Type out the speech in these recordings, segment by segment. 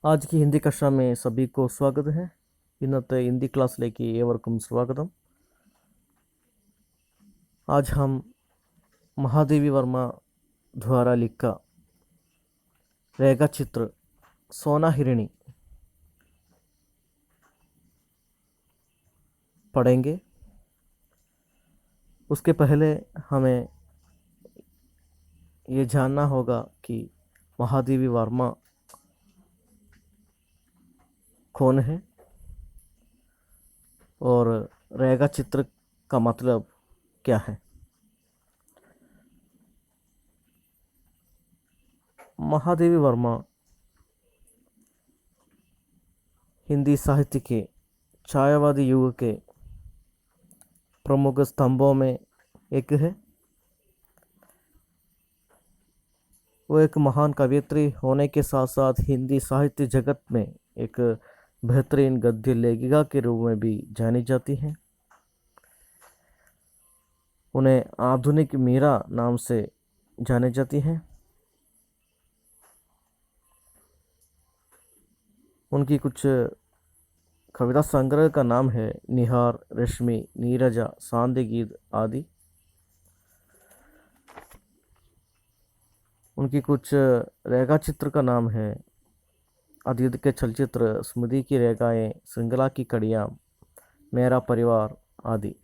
आज की हिंदी कक्षा में सभी को स्वागत है. इन्नते हिंदी क्लाസ്സിലേക്ക് ഏവർക്കും സ്വാഗതം. आज हम महादेवी वर्मा द्वारा लिखा रेखा चित्र सोना हिरणी पढ़ेंगे. उसके पहले हमें ये जानना होगा कि महादेवी वर्मा कौन है और रेखा चित्र का मतलब क्या है. महादेवी वर्मा हिंदी साहित्य के छायावादी युग के प्रमुख स्तंभों में एक है. वो एक महान कवयित्री होने के साथ साथ हिंदी साहित्य जगत में एक बेहतरीन गद्य लेखिका के रूप में भी जानी जाती हैं. उन्हें आधुनिक मीरा नाम से जाने जाती हैं. उनकी कुछ कविता संग्रह का नाम है निहार, रश्मि, नीरजा, सांध्य गीत आदि. उनकी कुछ रेखा चित्र का नाम है अतीत के चलचित्र, स्मृति की रेखाएं, श्रृंखला की कड़ियाँ, मेरा परिवार आदि.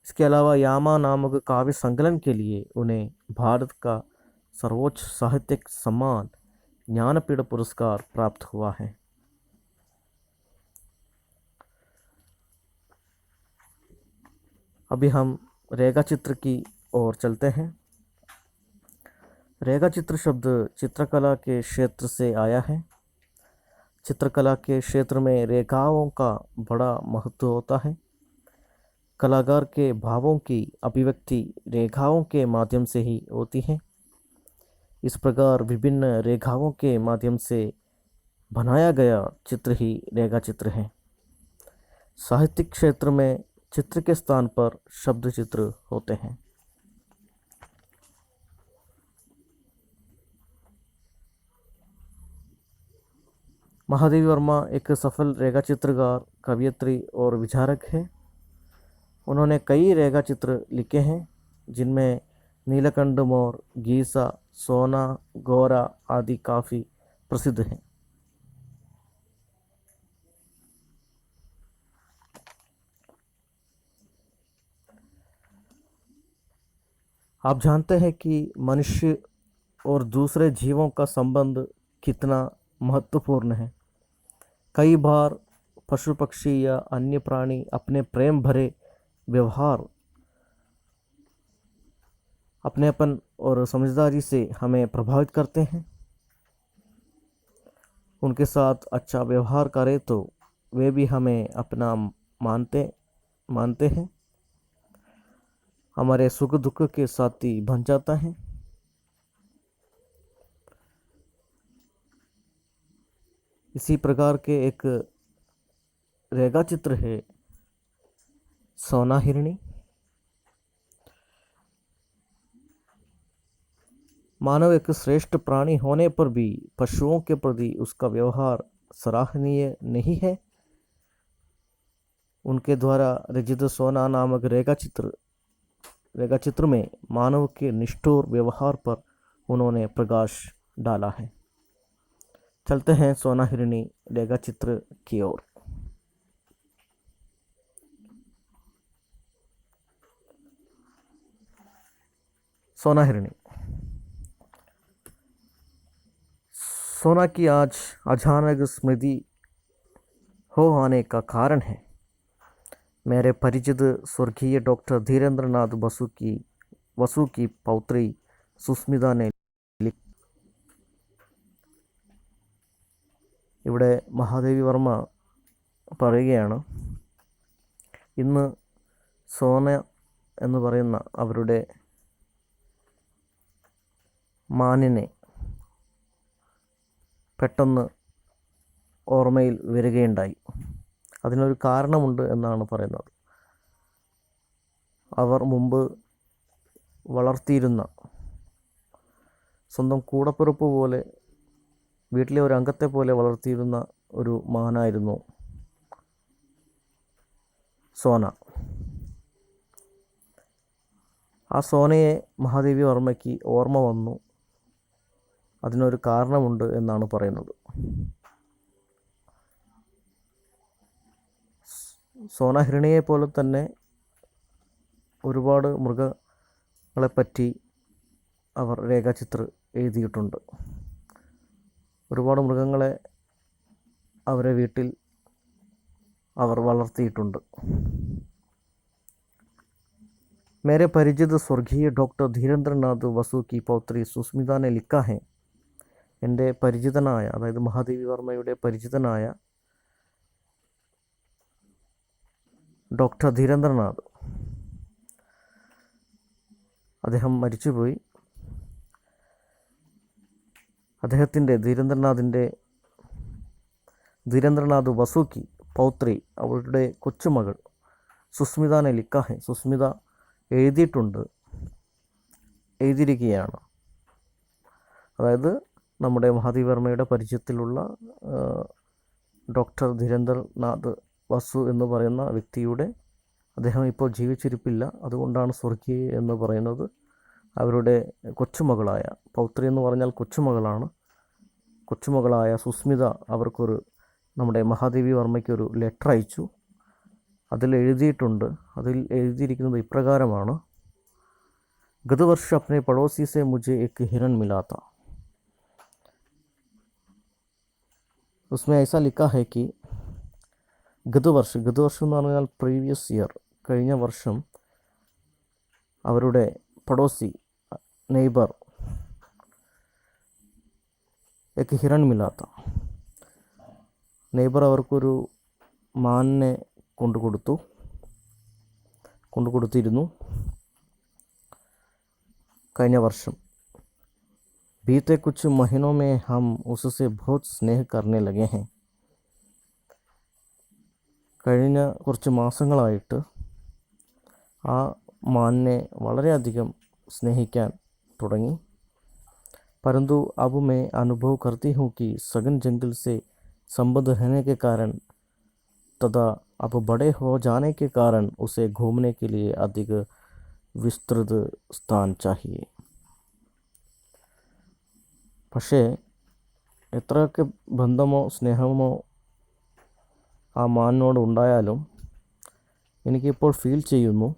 इसके अलावा यामा नामक काव्य संकलन के लिए उन्हें भारत का सर्वोच्च साहित्यिक सम्मान ज्ञानपीठ पुरस्कार प्राप्त हुआ है. अभी हम रेखा चित्र की ओर चलते हैं. रेखा चित्र शब्द चित्रकला के क्षेत्र से आया है. चित्रकला के क्षेत्र में रेखाओं का बड़ा महत्व होता है. कलाकार के भावों की अभिव्यक्ति रेखाओं के माध्यम से ही होती है. इस प्रकार विभिन्न रेखाओं के माध्यम से बनाया गया चित्र ही रेखा चित्र है. साहित्यिक क्षेत्र में चित्र के स्थान पर शब्द चित्र होते हैं. महादेवी वर्मा एक सफल रेखा चित्रकार, कवयित्री और विचारक है. उन्होंने कई रेखा चित्र लिखे हैं जिनमें नीलकंठ मोर, गीसा, सोना, गोरा आदि काफ़ी प्रसिद्ध हैं. आप जानते हैं कि मनुष्य और दूसरे जीवों का संबंध कितना महत्वपूर्ण है. कई बार पशु पक्षी या अन्य प्राणी अपने प्रेम भरे व्यवहार, अपनेपन और समझदारी से हमें प्रभावित करते हैं. उनके साथ अच्छा व्यवहार करें तो वे भी हमें अपना मानते हैं, हमारे सुख दुख के साथी बन जाता है. इसी प्रकार के एक रेखा चित्र है सोना हिरणी. मानव एक श्रेष्ठ प्राणी होने पर भी पशुओं के प्रति उसका व्यवहार सराहनीय नहीं है. उनके द्वारा रचित सोना नामक रेखा चित्र में मानव के निष्ठुर व्यवहार पर उन्होंने प्रकाश डाला है. चलते हैं सोना हिरणी रेखा चित्र की ओर. सोना हिरणी. सोना की आज अचानक स्मृति हो आने का कारण है मेरे परिचित स्वर्गीय डॉक्टर धीरेन्द्र नाथ बसु की पौत्री सुस्मिता ने ഇവിടെ മഹാദേവി വർമ്മ പറയുകയാണ്, ഇന്ന് സോന എന്ന് പറയുന്ന അവരുടെ മാനിനെ പെട്ടെന്ന് ഓർമ്മയിൽ വരികയുണ്ടായി. അതിനൊരു കാരണമുണ്ട് എന്നാണ് പറയുന്നത്. അവർ മുമ്പ് വളർത്തിയിരുന്ന സ്വന്തം കൂടപ്പിറപ്പ് പോലെ വീട്ടിലെ ഒരു അംഗത്തെ പോലെ വളർത്തിയിരുന്ന ഒരു മാനായിരുന്നു സോന. ആ സോനയെ മഹാദേവി വർമ്മയ്ക്ക് ഓർമ്മ വന്നു. അതിനൊരു കാരണമുണ്ട് എന്നാണ് പറയുന്നത്. സോന ഹിരണിയെ പോലെ തന്നെ ഒരുപാട് മൃഗങ്ങളെപ്പറ്റി അവർ രേഖാചിത്ര എഴുതിയിട്ടുണ്ട്. ഒരുപാട് മൃഗങ്ങളെ അവരെ വീട്ടിൽ അവർ വളർത്തിയിട്ടുണ്ട്. मेरे परिचित स्वर्गीय डॉक्टर धीरेन्द्रनाथ वसु की पौत्री सुस्मिता ने लिखा है. എൻ്റെ പരിചിതനായ, അതായത് മഹാദേവി വർമ്മയുടെ പരിചിതനായ ഡോക്ടർ ധീരേന്ദ്രനാഥ്, അദ്ദേഹം മരിച്ചുപോയി. അദ്ദേഹത്തിൻ്റെ ധീരേന്ദ്രനാഥ് വസുക്കി പൗത്രി, അവരുടെ കൊച്ചുമകൾ സുസ്മിതാനെ ലിക്കാഹെ, സുസ്മിത എഴുതിയിരിക്കുകയാണ്. അതായത് നമ്മുടെ മഹാദേവി വർമ്മയുടെ പരിചയത്തിലുള്ള ഡോക്ടർ ധീരേന്ദ്രനാഥ് വസു എന്ന് പറയുന്ന വ്യക്തിയുടെ, അദ്ദേഹം ഇപ്പോൾ ജീവിച്ചിരിപ്പില്ല, അതുകൊണ്ടാണ് സ്വർഗീയ എന്ന് പറയുന്നത്. അവരുടെ കൊച്ചുമകളായ, പൗത്രി എന്ന് പറഞ്ഞാൽ കൊച്ചുമകളാണ്, കൊച്ചുമകളായ സുസ്മിത അവർക്കൊരു, നമ്മുടെ മഹാദേവി വർമ്മയ്ക്കൊരു ലെറ്റർ അയച്ചു. അതിൽ എഴുതിയിരിക്കുന്നത് ഇപ്രകാരമാണ്: गत वर्ष अपने पड़ोसी से मुझे एक हिरन मिला था. उसमें ऐसा लिखा है कि गत वर्ष എന്ന് പറഞ്ഞാൽ പ്രീവിയസ് ഇയർ, കഴിഞ്ഞ വർഷം അവരുടെ പടോസി, നെയ്ബർ, एक हिरन मिला था. നെയ്ബർ അവർക്കൊരു മാനിനെ കൊണ്ടുകൊടുത്തിരുന്നു കഴിഞ്ഞ വർഷം. बीते कुछ महीनों में हम उससे बहुत स्नेह करने लगे हैं. കഴിഞ്ഞ കുറച്ച് മാസങ്ങളായിട്ട് ആ മാനിനെ വളരെയധികം സ്നേഹിക്കാൻ തുടങ്ങി. परंतु अब मैं अनुभव करती हूँ कि सघन जंगल से संबद्ध रहने के कारण तथा अब बड़े हो जाने के कारण उसे घूमने के लिए अधिक विस्तृत स्थान चाहिए. പക്ഷേ എത്രയൊക്കെ ബന്ധമോ സ്നേഹമോ ആ മാനിനോട് ഉണ്ടായാലും എനിക്കിപ്പോൾ ഫീൽ ചെയ്യുന്നു,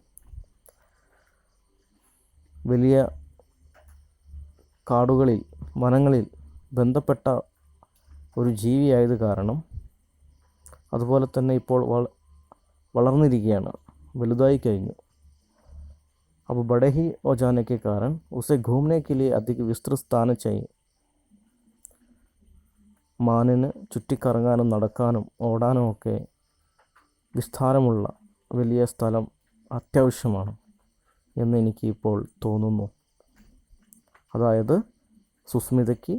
വലിയ കാടുകളിൽ, വനങ്ങളിൽ ബന്ധപ്പെട്ട ഒരു ജീവിയായത് കാരണം, അതുപോലെ തന്നെ ഇപ്പോൾ വളർന്നിരിക്കുകയാണ്, വലുതായി കഴിഞ്ഞു. अब बड़े ही हो जाने के कारण उसे घूमने के लिए अधिक विस्तृत स्थान चाहिए. മാനിന് ചുറ്റിക്കറങ്ങാനും നടക്കാനും ഓടാനും ഒക്കെ വിസ്താരമുള്ള വലിയ സ്ഥലം അത്യാവശ്യമാണ് എന്ന് എനിക്ക് ഇപ്പോൾ തോന്നുന്നു. അതായത് സുസ്മിതയ്ക്ക്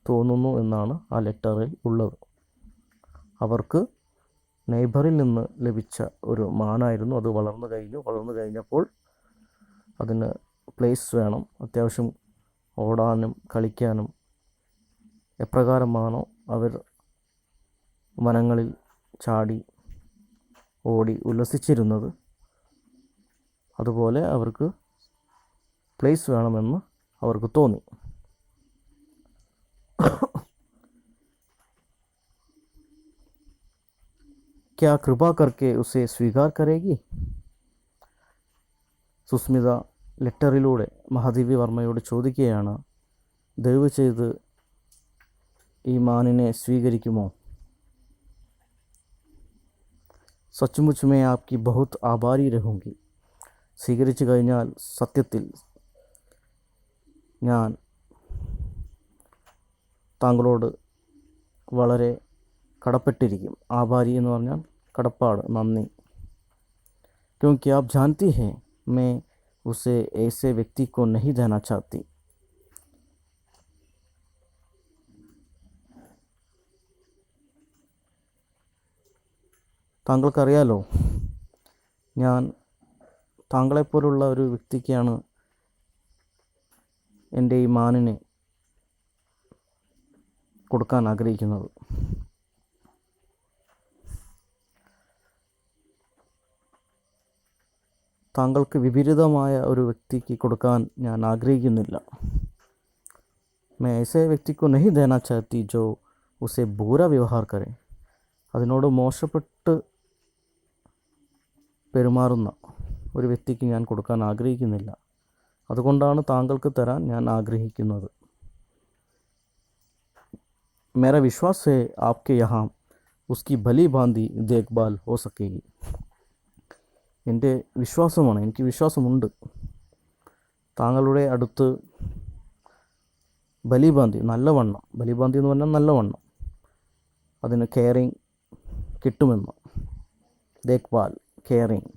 തോന്നുന്നു എന്നാണ് ആ ലെറ്ററിൽ ഉള്ളത്. അവർക്ക് നെയ്ബറിൽ നിന്ന് ലഭിച്ച ഒരു മാനായിരുന്നു അത്. വളർന്നു കഴിഞ്ഞപ്പോൾ അതിന് പ്ലേസ് വേണം, അത്യാവശ്യം ഓടാനും കളിക്കാനും. എപ്രകാരമാണോ അവർ വനങ്ങളിൽ ചാടി ഓടി ഉല്ലസിച്ചിരുന്നത്, അതുപോലെ അവർക്ക് പ്ലേസ് വേണമെന്ന് അവർക്ക് തോന്നി. क्या कृपा करके उसे स्वीकार करेगी? സുസ്മിത ലെറ്ററിലൂടെ മഹാദേവി വർമ്മയോട് ചോദിക്കുകയാണ്, ദയവ് ചെയ്ത് ഈ മാനിനെ സ്വീകരിക്കുമോ? സച്ചുമുച്ച് മേ ആപ്കി ബഹുത് ആഭാരി രഹൂംഗി. സ്വീകരിച്ചു കഴിഞ്ഞാൽ സത്യത്തിൽ ഞാൻ താങ്കളോട് വളരെ കടപ്പെട്ടിരിക്കും. ആഭാരി എന്ന് പറഞ്ഞാൽ കടപ്പാട്, നന്ദി. क्योंकि आप जानती हैं मैं उसे ऐसे व्यक्ति को नहीं देना चाहती. താങ്കൾക്കറിയാലോ, ഞാൻ താങ്കളെപ്പോലുള്ള ഒരു വ്യക്തിക്കാണ് എൻ്റെ ഈ മാനിനെ കൊടുക്കാൻ ആഗ്രഹിക്കുന്നത്. താങ്കൾക്ക് വിപരീതമായ ഒരു വ്യക്തിക്ക് കൊടുക്കാൻ ഞാൻ ആഗ്രഹിക്കുന്നില്ല. मैं ऐसे व्यक्ति को नहीं देना चाहती जो उसे बुरा व्यवहार करे. അതിനോട് മോശപ്പെട്ട് പെരുമാറുന്ന ഒരു വ്യക്തിക്ക് ഞാൻ കൊടുക്കാൻ ആഗ്രഹിക്കുന്നില്ല. അതുകൊണ്ടാണ് താങ്കൾക്ക് തരാൻ ഞാൻ ആഗ്രഹിക്കുന്നത്. मेरा विश्वास है आपके यहाँ उसकी भली भांति देखभाल हो सकेगी. എൻ്റെ വിശ്വാസമാണ്, എനിക്ക് വിശ്വാസമുണ്ട് താങ്കളുടെ അടുത്ത് ബലിബാന്തി നല്ലവണ്ണം, ബലിബാന്തി എന്ന് പറഞ്ഞാൽ നല്ലവണ്ണം അതിന് കെയറിങ് കിട്ടുമെന്ന്. ദേഖ്ഭാൽ, കെയറിങ്.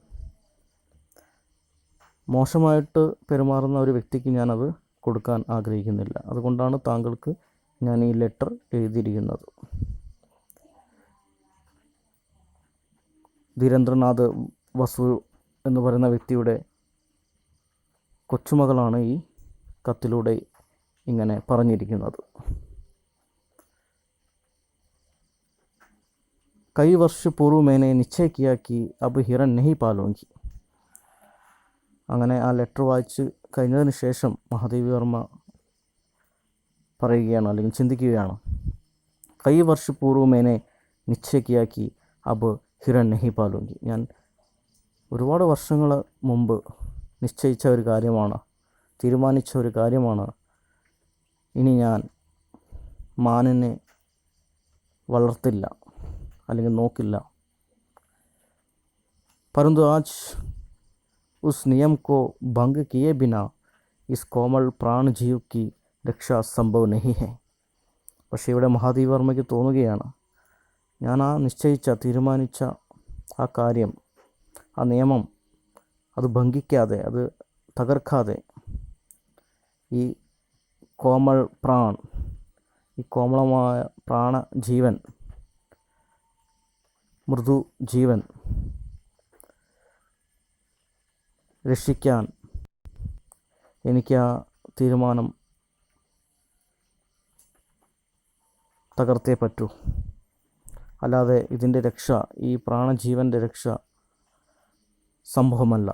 മോശമായിട്ട് പെരുമാറുന്ന ഒരു വ്യക്തിക്ക് ഞാനത് കൊടുക്കാൻ ആഗ്രഹിക്കുന്നില്ല. അതുകൊണ്ടാണ് താങ്കൾക്ക് ഞാൻ ഈ ലെറ്റർ എഴുതിയിരിക്കുന്നത്. ധീരേന്ദ്രനാഥ് വസു എന്ന് പറയുന്ന വ്യക്തിയുടെ കൊച്ചുമകളാണ് ഈ കത്തിലൂടെ ഇങ്ങനെ പറഞ്ഞിരിക്കുന്നത്. कई वर्ष पूर्व मैंने निश्चय किया कि अब हिरण नहीं पालूंगी. അങ്ങനെ ആ ലെറ്റർ വായിച്ച് കഴിഞ്ഞതിന് ശേഷം മഹാദേവി വർമ്മ പറയുകയാണ്, അല്ലെങ്കിൽ ചിന്തിക്കുകയാണ്. കൈ വർഷ പൂർവ്വം मैंने निश्चय किया कि अब हिरण नहीं पालूंगी. ഞാൻ ഒരുപാട് വർഷങ്ങൾ മുമ്പ് നിശ്ചയിച്ച ഒരു കാര്യമാണ്, തീരുമാനിച്ച ഒരു കാര്യമാണ്, ഇനി ഞാൻ മാനിനെ വളർത്തില്ല അല്ലെങ്കിൽ നോക്കില്ല. परंतु आज उस नियम को भंग किए बिना इस कोमल प्राण जीव की രക്ഷ സംഭവ नहीं है. പക്ഷേ ഇവിടെ മഹാദേവി വർമ്മയ്ക്ക് തോന്നുകയാണ്, ഞാൻ ആ നിശ്ചയിച്ച, തീരുമാനിച്ച ആ കാര്യം, ആ നിയമം അത് ഭംഗിക്കാതെ, അത് തകർക്കാതെ ഈ കോമൾ പ്രാൺ, ഈ കോമളമായ പ്രാണജീവൻ, മൃദു ജീവൻ രക്ഷിക്കാൻ എനിക്ക് ആ തീരുമാനം തകർത്തേ പറ്റൂ. അല്ലാതെ ഇതിൻ്റെ രക്ഷ, ഈ പ്രാണജീവൻ്റെ രക്ഷ സംഭവമല്ല.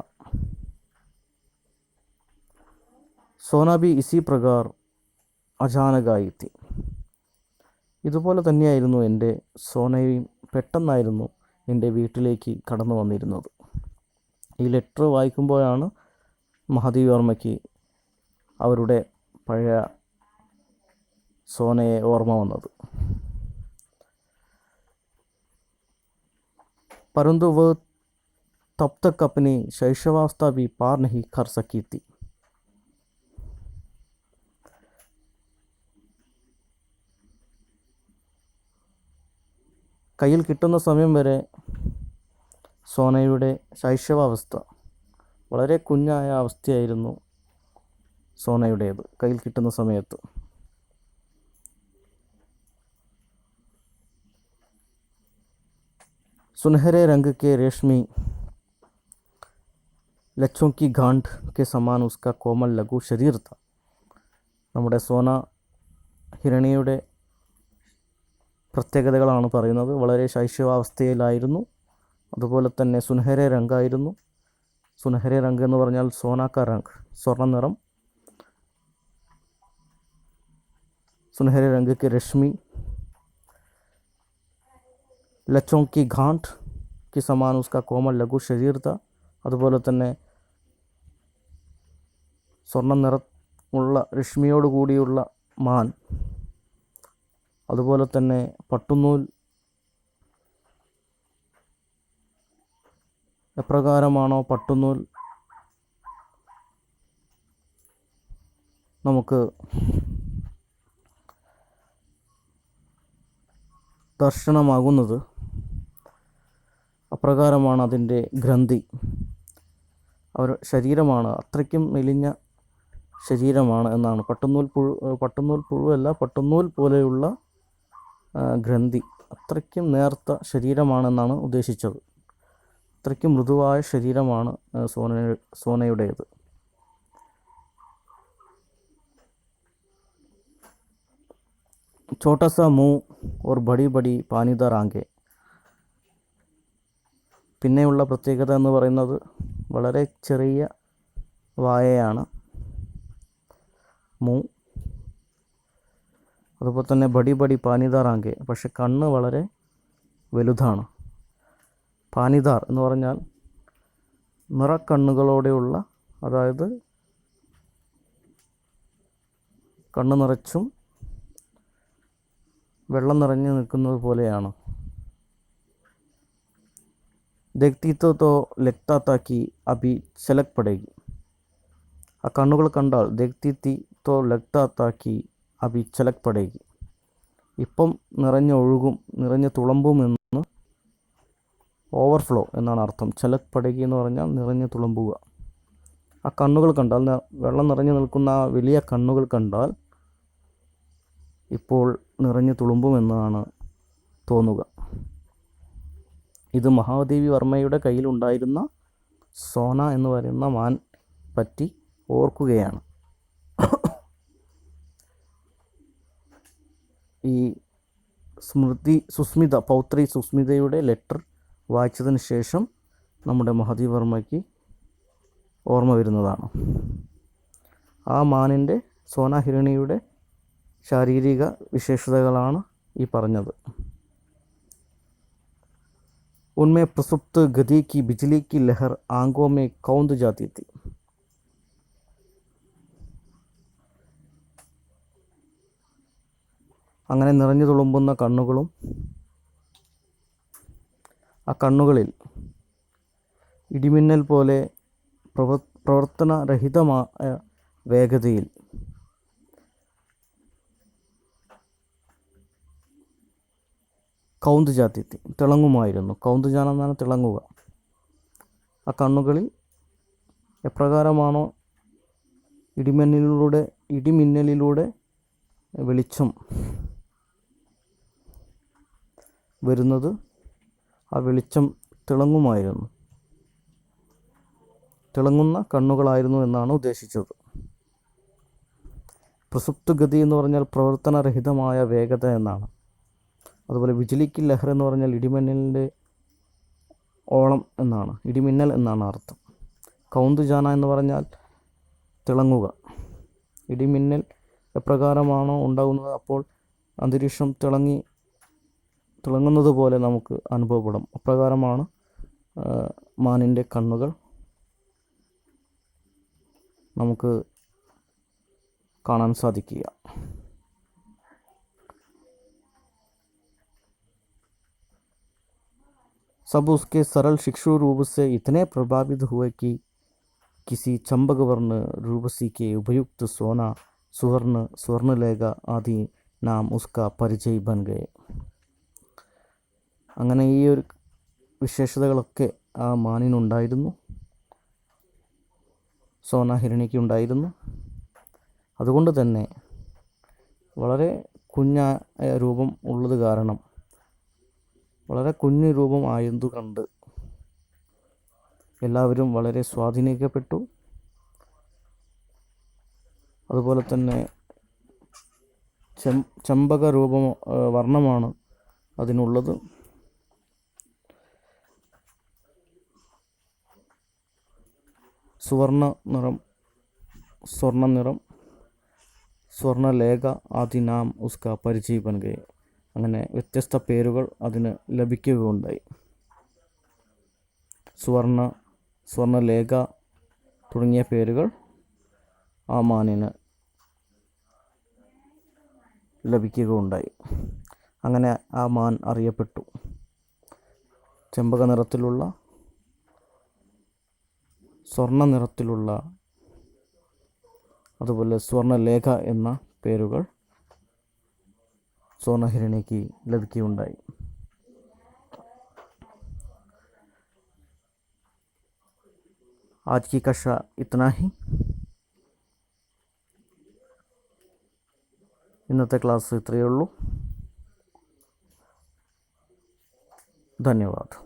സോന ബി ഇസി പ്രകാർ അചാനകായി തി. ഇതുപോലെ തന്നെയായിരുന്നു എൻ്റെ സോനയും. പെട്ടെന്നായിരുന്നു എൻ്റെ വീട്ടിലേക്ക് കടന്നു വന്നിരുന്നത്. ഈ ലെറ്റർ വായിക്കുമ്പോഴാണ് മഹാദേവി വർമ്മയ്ക്ക് അവരുടെ പഴയ സോനയെ ഓർമ്മ വന്നത്. परंतु वह तब तक अपनी शैशवावस्था भी पार नहीं कर सकी थी. കയ്യിൽ കിട്ടുന്ന സമയം വരെ സോനയുടെ ശൈശവാവസ്ഥ, വളരെ കുഞ്ഞായ അവസ്ഥയായിരുന്നു സോനയുടേത് കയ്യിൽ കിട്ടുന്ന സമയത്ത്. सुनहरे रंग के रेशमी लच्छों की गांठ के समान उसका कोमल लघु शरीर था. നമ്മുടെ സോന ഹിരണിയുടെ പ്രത്യേകതകളാണ് പറയുന്നത്. വളരെ ശൈശവാവസ്ഥയിലായിരുന്നു, അതുപോലെ തന്നെ സുനഹരെ രംഗായിരുന്നു. സുനഹരെ രംഗ് എന്ന് പറഞ്ഞാൽ സോനാക്ക രംഗ്, സ്വർണ്ണ നിറം. സുനഹരെ രംഗ് കി രശ്മി ലച്ചോं की गांठ की समान उसका कोमल लघु शरीर था. അതുപോലെ തന്നെ സ്വർണ്ണ നിറമുള്ള രശ്മിയോട് കൂടിയുള്ള മാൻ, അതുപോലെ തന്നെ പട്ടുനൂൽ. എപ്രകാരമാണോ പട്ടുനൂൽ നമുക്ക് ദർശനമാകുന്നത്, അപ്രകാരമാണ് അതിൻ്റെ ഗ്രന്ഥി. അവർ ശരീരമാണ്, അത്രയ്ക്കും മെലിഞ്ഞ ശരീരമാണ് എന്നാണ്. പട്ടുനൂൽ പുഴുവല്ല, പട്ടുനൂൽ പോലെയുള്ള ഗ്രന്ഥി, അത്രയ്ക്കും നേർത്ത ശരീരമാണെന്നാണ് ഉദ്ദേശിച്ചത്. അത്രയ്ക്കും മൃദുവായ ശരീരമാണ് സോനയുടേത്. छोटा सा मुंह और बड़ी बड़ी പാനിദാർ ആങ്കെ. പിന്നെയുള്ള പ്രത്യേകത എന്ന് പറയുന്നത് വളരെ ചെറിയ വായയാണ്, മൂ. അതുപോലെ തന്നെ ബടി ബടി പാനിദാർ ആങ്കെ, പക്ഷെ കണ്ണ് വളരെ വലുതാണ്. പാനിദാർ എന്ന് പറഞ്ഞാൽ നിറക്കണ്ണുകളോടെയുള്ള, അതായത് കണ്ണ് നിറച്ചും വെള്ളം നിറഞ്ഞു നിൽക്കുന്നത് പോലെയാണ്. देखती तो लगता था कि अभी छलक पड़ेगी. ആ കണ്ണുകൾ കണ്ടാൽ देखती थी तो लगता था कि अभी छलक पड़ेगी, ഇപ്പം നിറഞ്ഞൊഴുകും, നിറഞ്ഞു തുളുമ്പുമെന്ന്. ഓവർഫ്ലോ എന്നാണ് അർത്ഥം. ചലക് പടകി എന്ന് പറഞ്ഞാൽ നിറഞ്ഞു തുളുമ്പുക. ആ കണ്ണുകൾ കണ്ടാൽ, വെള്ളം നിറഞ്ഞു നിൽക്കുന്ന ആ വലിയ കണ്ണുകൾ കണ്ടാൽ ഇപ്പോൾ നിറഞ്ഞു തുളുമ്പുമെന്നാണ് തോന്നുക. ഇത് മഹാദേവി വർമ്മയുടെ കയ്യിലുണ്ടായിരുന്ന സോന എന്ന് പറയുന്ന മാൻ പറ്റി ഓർക്കുകയാണ്. ഈ സുസ്മിത, പൗത്രി സുസ്മിതയുടെ ലെറ്റർ വായിച്ചതിന് ശേഷം നമ്മുടെ മഹാദേവി വർമ്മയ്ക്ക് ഓർമ്മ വരുന്നതാണ്. ആ മാനിൻ്റെ, സോന ഹിരണിയുടെ ശാരീരിക വിശേഷതകളാണ് ഈ പറഞ്ഞത്. उनमें प्रसुप्त गति की बिजली की लहर आंखों में कौंध जाती थी. അങ്ങനെ നിറഞ്ഞു തുളുമ്പുന്ന കണ്ണുകളും, ആ കണ്ണുകളിൽ ഇടിമിന്നൽ പോലെ പ്രവർത്തനരഹിതമായ വേഗതയിൽ കൗന്ത് ജാതിത്തി, തിളങ്ങുമായിരുന്നു. കൗന്ത് ജാനെന്നാണ് തിളങ്ങുക. ആ കണ്ണുകളിൽ എപ്രകാരമാണോ ഇടിമിന്നലിലൂടെ വെളിച്ചം വരുന്നത്, ആ വെളിച്ചം തിളങ്ങുമായിരുന്നു. തിളങ്ങുന്ന കണ്ണുകളായിരുന്നു എന്നാണ് ഉദ്ദേശിച്ചത്. പ്രസുപ്തഗതി എന്ന് പറഞ്ഞാൽ പ്രവർത്തനരഹിതമായ വേഗത എന്നാണ്. അതുപോലെ വിജിലിക്ക് ലഹർ എന്ന് പറഞ്ഞാൽ ഇടിമിന്നലിൻ്റെ ഓളം എന്നാണ്, ഇടിമിന്നൽ എന്നാണ് അർത്ഥം. കൗന്ത് ജാന എന്ന് പറഞ്ഞാൽ തിളങ്ങുക. ഇടിമിന്നൽ എപ്രകാരമാണോ ഉണ്ടാകുന്നത്, അപ്പോൾ അന്തരീക്ഷം തിളങ്ങുന്നത് പോലെ നമുക്ക് അനുഭവപ്പെടും. അപ്രകാരമാണ് മാനിൻ്റെ കണ്ണുകൾ നമുക്ക് കാണാൻ സാധിക്കുക. सब उसके सरल शिक्षु रूप से इतने प्रभावित हुए कि किसी चंबक वर्ण रूपसी के उपयुक्त सोना, सुवर्ण, स्वर्णलेഖ आदि नाम उसका परिचय बन गए. അങ്ങനെ ഈ ഒരു വിശേഷതകളൊക്കെ ആ മാനിനുണ്ടായിരുന്നു, സോന ഹിരണിക്ക് ഉണ്ടായിരുന്നു. അതുകൊണ്ട് തന്നെ വളരെ കുഞ്ഞായ രൂപം ഉള്ളത് കാരണം, വളരെ കുഞ്ഞു രൂപം ആയതു കണ്ട് എല്ലാവരും വളരെ സ്വാധീനിക്കപ്പെട്ടു. അതുപോലെ തന്നെ ചമ്പക രൂപം, വർണ്ണമാണ് അതിനുള്ളത്. സുവർണ നിറം, സ്വർണ്ണ നിറം, സ്വർണ്ണലേഖ ആദി നാം ഉസ്ക പരിചയ ബൻ ഗയേ. അങ്ങനെ വ്യത്യസ്ത പേരുകൾ അതിന് ലഭിക്കുകയുണ്ടായി. സ്വർണ്ണലേഖ തുടങ്ങിയ പേരുകൾ ആ മാനിന് ലഭിക്കുകയുണ്ടായി. അങ്ങനെ ആ മാൻ അറിയപ്പെട്ടു. ചെമ്പക നിറത്തിലുള്ള, സ്വർണ്ണ നിറത്തിലുള്ള, അതുപോലെ സ്വർണ്ണലേഖ എന്ന പേരുകൾ सोना हिरणी की ലഭിക്കുകയുണ്ടായി. आज की कक्षा इतना ही. ഇന്നത്തെ ക്ലാസ് ഇത്രയേ ഉള്ളൂ. ധന്യവാദം.